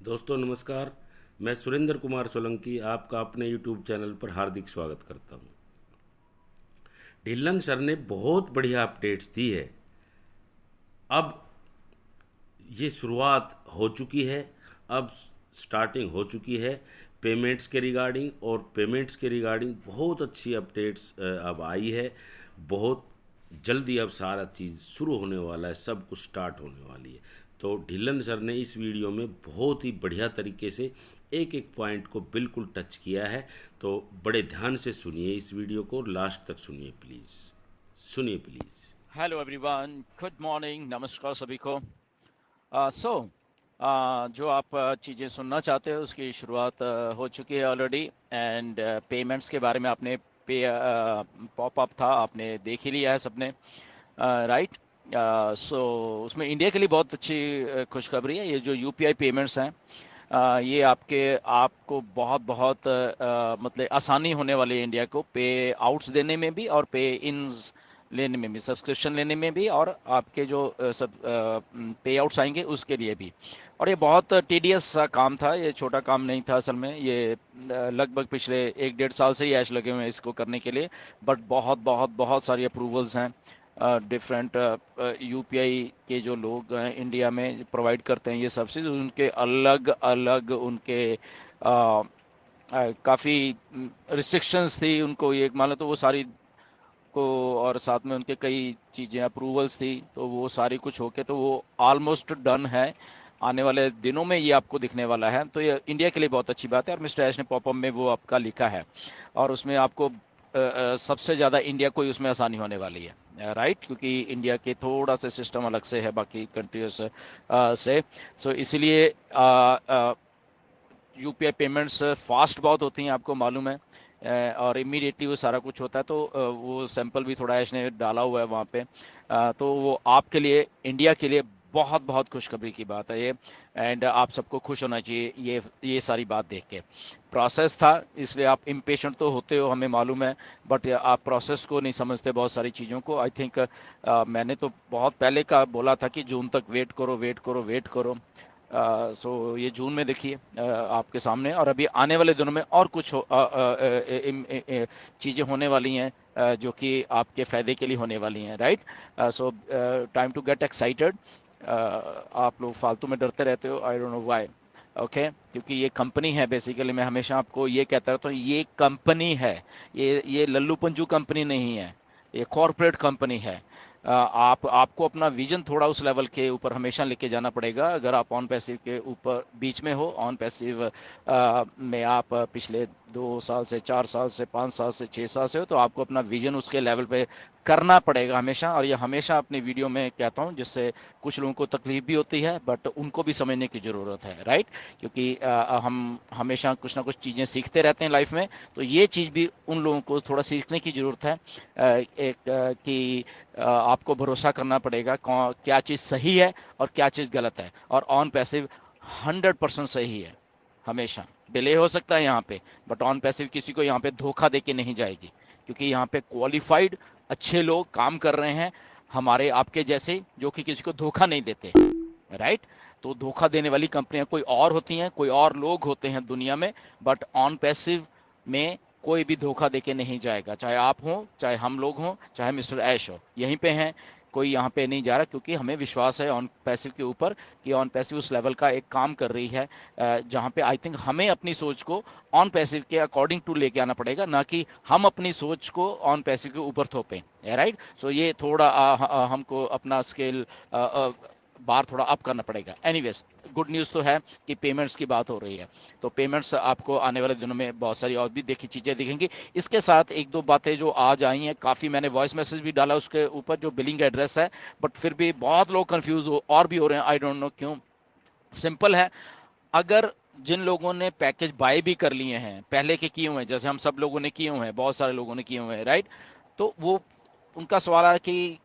दोस्तों नमस्कार। मैं सुरेंद्र कुमार सोलंकी आपका अपने यूट्यूब चैनल पर हार्दिक स्वागत करता हूं। ढिल्लन सर ने बहुत बढ़िया अपडेट्स दी है। अब ये शुरुआत हो चुकी है, अब स्टार्टिंग हो चुकी है पेमेंट्स के रिगार्डिंग, और पेमेंट्स के रिगार्डिंग बहुत अच्छी अपडेट्स अब आई है। बहुत जल्दी अब सारा चीज़ शुरू होने वाला है, सब कुछ स्टार्ट होने वाली है। तो ढिल्लन सर ने इस वीडियो में बहुत ही बढ़िया तरीके से एक एक पॉइंट को बिल्कुल टच किया है। तो बड़े ध्यान से सुनिए इस वीडियो को, लास्ट तक सुनिए प्लीज़, सुनिए please. Hello everyone, good morning, नमस्कार सभी को। जो आप चीज़ें सुनना चाहते हो उसकी शुरुआत हो चुकी है ऑलरेडी। एंड पेमेंट्स के बारे में आपने पे पॉपअप था, आपने देख ही लिया है सबने, राइट। सो उसमें इंडिया के लिए बहुत अच्छी खुशखबरी है। ये जो यूपीआई पेमेंट्स हैं, ये आपको बहुत बहुत मतलब आसानी होने वाली है इंडिया को पे आउट्स देने में भी और पे इन्स लेने में भी, सब्सक्रिप्शन लेने में भी, और आपके जो सब पे आउट्स आएंगे उसके लिए भी। और ये बहुत टीडियस सा काम था, ये छोटा काम नहीं था असल में। ये लगभग पिछले 1-1.5 साल से ही ऐश लगे हुए हैं इसको करने के लिए। बट बहुत बहुत बहुत सारी अप्रूवल्स हैं। डिफरेंट यूपीआई के जो लोग हैं इंडिया में प्रोवाइड करते हैं ये सर्विसेज, उनके अलग अलग उनके काफ़ी रिस्ट्रिक्शंस थी उनको, ये मान लो तो वो सारी को, और साथ में उनके कई चीज़ें अप्रूवल्स थी, तो वो सारी कुछ होके तो वो ऑलमोस्ट डन है। आने वाले दिनों में ये आपको दिखने वाला है, तो ये इंडिया के लिए बहुत अच्छी बात है। और मिस्टर ऐश ने पॉपअप में वो आपका लिखा है, और उसमें आपको सबसे ज़्यादा इंडिया को ही उसमें आसानी होने वाली है, राइट, क्योंकि इंडिया के थोड़ा सा सिस्टम अलग से है बाकी कंट्रीज से। सो इसलिए यूपीआई पेमेंट्स फास्ट बहुत होती हैं, आपको मालूम है। और इमीडिएटली वो सारा कुछ होता है। तो वो सैंपल भी थोड़ा इसने डाला हुआ है वहाँ पे। तो वो आपके लिए, इंडिया के लिए बहुत बहुत खुशखबरी की बात है ये। एंड आप सबको खुश होना चाहिए ये सारी बात देख के। प्रोसेस था इसलिए आप इम्पेशेंट तो होते हो, हमें मालूम है। बट आप प्रोसेस को नहीं समझते, बहुत सारी चीज़ों को। आई थिंक मैंने तो बहुत पहले का बोला था कि जून तक वेट करो, वेट करो, वेट करो। सो ये जून में देखिए आपके सामने, और अभी आने वाले दिनों में और कुछ चीज़ें होने वाली हैं जो कि आपके फ़ायदे के लिए होने वाली हैं, right. So time to get excited. आप लोग फालतू में डरते रहते हो, I don't know why. Okay, क्योंकि ये कंपनी है बेसिकली। मैं हमेशा आपको ये कहता रहता हूँ, ये कंपनी है। ये लल्लू पंजू कंपनी नहीं है, ये कॉरपोरेट कंपनी है। आपको अपना विजन थोड़ा उस लेवल के ऊपर हमेशा लेके जाना पड़ेगा। अगर आप ऑन पैसिव के ऊपर बीच में हो, ऑन पैसिव में आप पिछले 2 साल से, 4 साल से, 5 साल से, 6 साल से हो, तो आपको अपना विजन उसके लेवल पे करना पड़ेगा हमेशा। और ये हमेशा अपनी वीडियो में कहता हूँ, जिससे कुछ लोगों को तकलीफ भी होती है, बट उनको भी समझने की ज़रूरत है, राइट। क्योंकि हम हमेशा कुछ ना कुछ चीज़ें सीखते रहते हैं लाइफ में, तो ये चीज़ भी उन लोगों को थोड़ा सीखने की ज़रूरत है। कि आपको भरोसा करना पड़ेगा क्या चीज़ सही है और क्या चीज़ गलत है। और ऑन पैसिव 100% सही है हमेशा। डिले हो सकता है यहाँ पे, बट ऑन पैसिव किसी को यहाँ पे धोखा दे के नहीं जाएगी, क्योंकि यहाँ पे क्वालिफाइड अच्छे लोग काम कर रहे हैं, हमारे आपके जैसे, जो कि किसी को धोखा नहीं देते, राइट। तो धोखा देने वाली कंपनियां कोई और होती हैं, कोई और लोग होते हैं दुनिया में। बट ऑन पैसिव में कोई भी धोखा देके नहीं जाएगा, चाहे आप हो, चाहे हम लोग हों, चाहे मिस्टर ऐश हो, यहीं पे हैं। कोई यहाँ पे नहीं जा रहा, क्योंकि हमें विश्वास है ऑन पैसिव के ऊपर कि ऑन पैसिव उस लेवल का एक काम कर रही है जहाँ पे आई थिंक हमें अपनी सोच को ऑन पैसिव के अकॉर्डिंग टू लेके आना पड़ेगा, ना कि हम अपनी सोच को ऑन पैसिव के ऊपर थोपें, राइट। सो ये थोड़ा हमको अपना स्केल बार थोड़ा अप करना पड़ेगा। एनीवेज, गुड न्यूज़ तो है कि पेमेंट्स की बात हो रही है, तो पेमेंट्स आपको आने वाले दिनों में बहुत सारी और भी देखी चीज़ें दिखेंगी। इसके साथ एक दो बातें जो आज आई हैं, काफ़ी मैंने वॉइस मैसेज भी डाला उसके ऊपर, जो बिलिंग एड्रेस है। बट फिर भी बहुत लोग कंफ्यूज हो और भी हो रहे हैं, आई डोंट नो क्यों। सिंपल है, अगर जिन लोगों ने पैकेज बाय भी कर लिए हैं, पहले के किए हुए हैं, जैसे हम सब लोगों ने किए हुए हैं, बहुत सारे लोगों ने किए हुए हैं, राइट। तो वो उनका सवाल है कि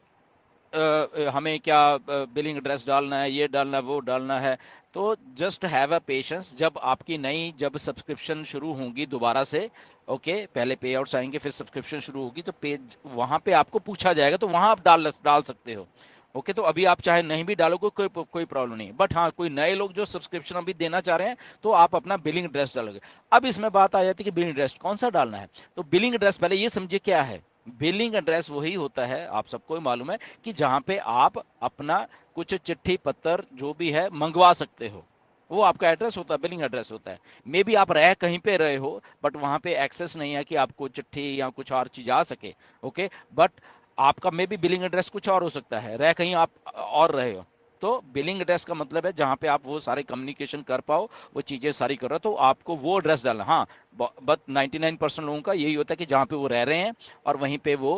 हमें क्या बिलिंग एड्रेस डालना है, ये डालना है, वो डालना है। तो जस्ट हैव अ पेशेंस, जब सब्सक्रिप्शन शुरू होंगी दोबारा से, ओके, पहले पे आउट्स आएंगे, फिर सब्सक्रिप्शन शुरू होगी, तो पे वहाँ पे आपको पूछा जाएगा, तो वहाँ आप डाल डाल सकते हो। ओके, तो अभी आप चाहे नहीं भी डालोगे कोई प्रॉब्लम नहीं है, बट हाँ कोई नए लोग जो सब्सक्रिप्शन अभी देना चाह रहे हैं तो आप अपना बिलिंग एड्रेस डालोगे। अब इसमें बात आ जाती है कि बिलिंग एड्रेस कौन सा डालना है। तो बिलिंग एड्रेस पहले ये समझिए क्या है। बिलिंग एड्रेस वही होता है, आप सबको मालूम है, कि जहां पे आप अपना कुछ चिट्ठी पत्र जो भी है मंगवा सकते हो, वो आपका एड्रेस होता है, बिलिंग एड्रेस होता है। मे बी आप रह कहीं पे रहे हो, बट वहां पे एक्सेस नहीं है कि आपको चिट्ठी या कुछ और चीज आ सके। ओके, बट आपका मे बी बिलिंग एड्रेस कुछ और हो सकता है, रह कहीं आप और रहे हो। तो बिलिंग एड्रेस का मतलब है जहां पे आप वो सारे कम्युनिकेशन कर पाओ, वो चीजें सारी कर रहे हो, तो आपको वो एड्रेस डालना। हाँ, बट 99% लोगों का यही होता है कि जहां पे वो रह रहे हैं और वहीं पे वो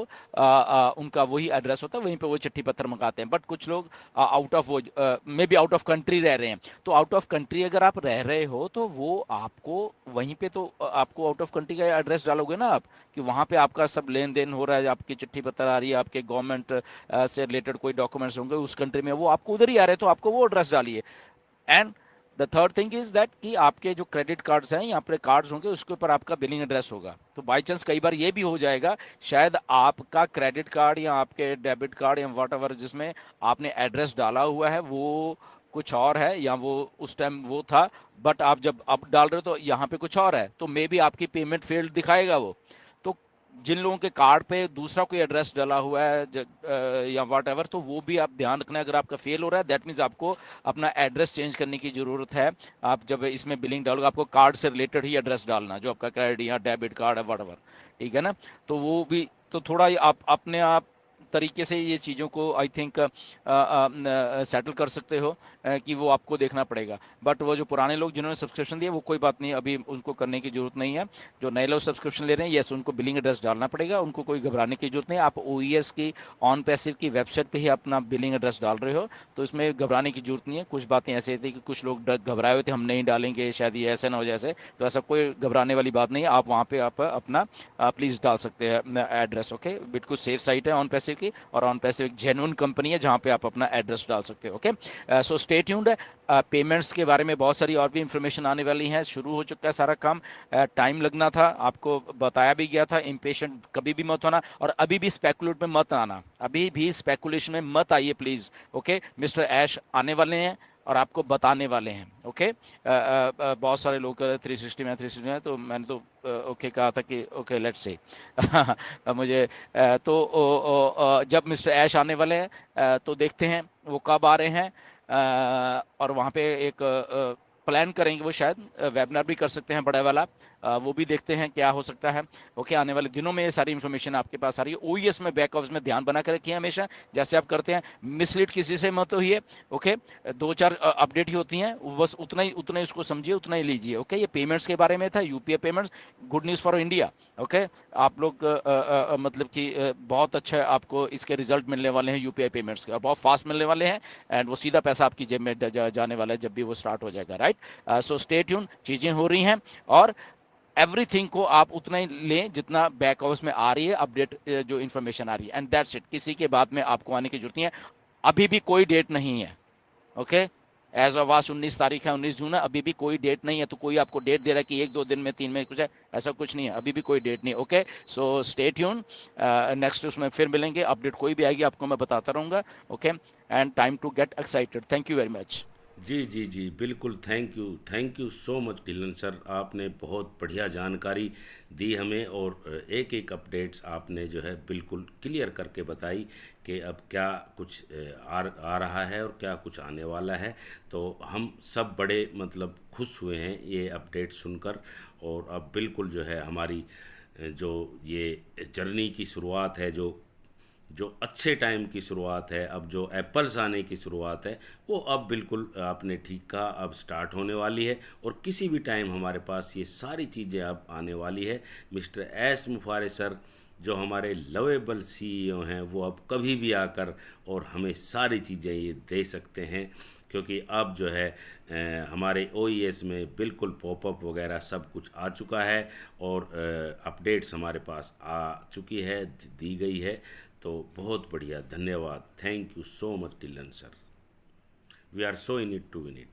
उनका वही एड्रेस होता है, वहीं पे वो चिट्ठी पत्र मंगाते हैं। बट कुछ लोग आउट ऑफ वो may be out of country रह रहे हैं, तो आउट ऑफ कंट्री अगर आप रह रहे हो तो वो आपको वहीं पे तो आपको आउट ऑफ कंट्री का एड्रेस डालोगे ना आप, कि वहां पे आपका सब लेन देन हो रहा है, आपकी चिट्ठी पत्र आ रही है, आपके गवर्नमेंट से रिलेटेड कोई डॉक्यूमेंट्स होंगे उस कंट्री में, वो आपको उधर ही आ रहे हैं, तो आपको वो एड्रेस डालिए। And the third thing is that कि आपके जो क्रेडिट कार्ड्स हैं यहाँ पर कार्ड्स होंगे, उसके ऊपर आपका बिलिंग एड्रेस होगा। तो बाई चांस कई बार ये भी हो जाएगा, शायद आपका क्रेडिट कार्ड या आपके डेबिट कार्ड या वट एवर जिसमें आपने एड्रेस डाला हुआ है वो कुछ और है, या वो उस टाइम वो था, बट आप जब अब डाल रहे हो तो यहाँ पे कुछ और है, तो मे बी आपकी पेमेंट फेल्ड दिखाएगा वो। तो जिन लोगों के कार्ड पे दूसरा कोई एड्रेस डला हुआ है या वट एवर, तो वो भी आप ध्यान रखना। अगर आपका फेल हो रहा है दैट मीन्स आपको अपना एड्रेस चेंज करने की जरूरत है। आप जब इसमें बिलिंग डालोगे आपको कार्ड से रिलेटेड ही एड्रेस डालना, जो आपका क्रेडिट या डेबिट कार्ड है वट एवर, ठीक है ना। तो वो भी तो थोड़ा आप अपने आप तरीके से ये चीज़ों को आई थिंक सेटल कर सकते हो, कि वो आपको देखना पड़ेगा। बट वो जो पुराने लोग जिन्होंने सब्सक्रिप्शन दिया वो कोई बात नहीं, अभी उनको करने की जरूरत नहीं है। जो नए लोग सब्सक्रिप्शन ले रहे हैं, यस उनको बिलिंग एड्रेस डालना पड़ेगा, उनको कोई घबराने की जरूरत नहीं। आप ओईएस की ऑन पैसिव की वेबसाइट पे ही अपना बिलिंग एड्रेस डाल रहे हो, तो इसमें घबराने की जरूरत नहीं है। कुछ बातें ऐसे थी कि कुछ लोग घबराए हुए थे, हम नहीं डालेंगे शायद ये ऐसा ना हो जैसे, तो ऐसा कोई घबराने वाली बात नहीं है। आप वहाँ पे आप अपना प्लीज डाल सकते हैं एड्रेस। ओके, बिल्कुल सेफ साइट है ऑन पैसिव की, और ऑन पैसिव एक जेन्युइन कंपनी है जहाँ पे आप अपना एड्रेस डाल सकते हो। Okay, so stay tuned. Payments के बारे में बहुत सारी और भी इंफॉर्मेशन आने वाली है, शुरू हो चुका है सारा काम। टाइम लगना था, आपको बताया भी गया था, इम्पेशेंट कभी भी मत होना, और अभी भी स्पेकुलेट में मत आना, अभी भी स्पेकुलेशन में मत आइए प्लीज। ओके, मिस्टर ऐश आने वाले हैं और आपको बताने वाले हैं। ओके, बहुत सारे लोग 360 में 360 में, तो मैंने तो ओके कहा था कि ओके लेट्स से मुझे तो जब मिस्टर ऐश आने वाले हैं तो देखते हैं वो कब आ रहे हैं। और वहाँ पे एक प्लान करेंगे, वो शायद वेबिनार भी कर सकते हैं बड़ा वाला, वो भी देखते हैं क्या हो सकता है। ओके, आने वाले दिनों में ये सारी इन्फॉर्मेशन आपके पास आ रही है। ओईएस में बैक ऑफिस में ध्यान बना कर रखिए हमेशा, जैसे आप करते हैं, मिसलीड किसी से मत होइए। ओके, दो चार अपडेट ही होती हैं, बस उतना ही उसको समझिए, उतना ही लीजिए। ओके, ये पेमेंट्स के बारे में था, UPI payments, good news for India. Okay, आप लोग मतलब कि बहुत अच्छा आपको इसके रिजल्ट मिलने वाले हैं यूपीआई पेमेंट्स के, और बहुत फास्ट मिलने वाले हैं, एंड वो सीधा पैसा आपकी जेब में जाने वाला है जब भी वो स्टार्ट हो जाएगा। राइट, सो स्टे ट्यून, चीज़ें हो रही हैं, और एवरीथिंग को आप उतना ही लें जितना बैक ऑफिस में आ रही है अपडेट, जो इन्फॉर्मेशन आ रही है, एंड दैट्स इट। किसी के बाद में आपको आने की जरूरत नहीं है, अभी भी कोई डेट नहीं है। ओके, एज ऑफ आज 19 तारीख है, 19 जून है, अभी भी कोई डेट नहीं है। तो कोई आपको डेट दे रहा है कि 1 2 दिन में 3 में कुछ है, ऐसा कुछ नहीं है, अभी भी कोई डेट नहीं। Okay, so stay tune, next उसमें फिर मिलेंगे, अपडेट कोई भी आएगी आपको मैं बताता रहूंगा। Okay, and time to get excited. Thank you very much. जी जी जी, बिल्कुल, thank you so much Dylan sir, आपने बहुत बढ़िया जानकारी दी हमें, और एक एक अपडेट्स आपने जो है बिल्कुल क्लियर करके बताई कि अब क्या कुछ आ रहा है और क्या कुछ आने वाला है। तो हम सब बड़े मतलब खुश हुए हैं ये अपडेट सुनकर, और अब बिल्कुल जो है हमारी जो ये जर्नी की शुरुआत है, जो अच्छे टाइम की शुरुआत है, अब जो एप्पल्स आने की शुरुआत है, वो अब बिल्कुल आपने ठीक कहा, अब स्टार्ट होने वाली है, और किसी भी टाइम हमारे पास ये सारी चीज़ें अब आने वाली है। मिस्टर एस मुफारे सर जो हमारे लवेबल सीईओ हैं, वो अब कभी भी आकर और हमें सारी चीज़ें ये दे सकते हैं, क्योंकि अब जो है हमारे ओईएस में बिल्कुल पॉपअप वगैरह सब कुछ आ चुका है, और अपडेट्स हमारे पास आ चुकी है, दी गई है। तो बहुत बढ़िया, धन्यवाद, thank you so much Dylan sir, we are so in it to win it.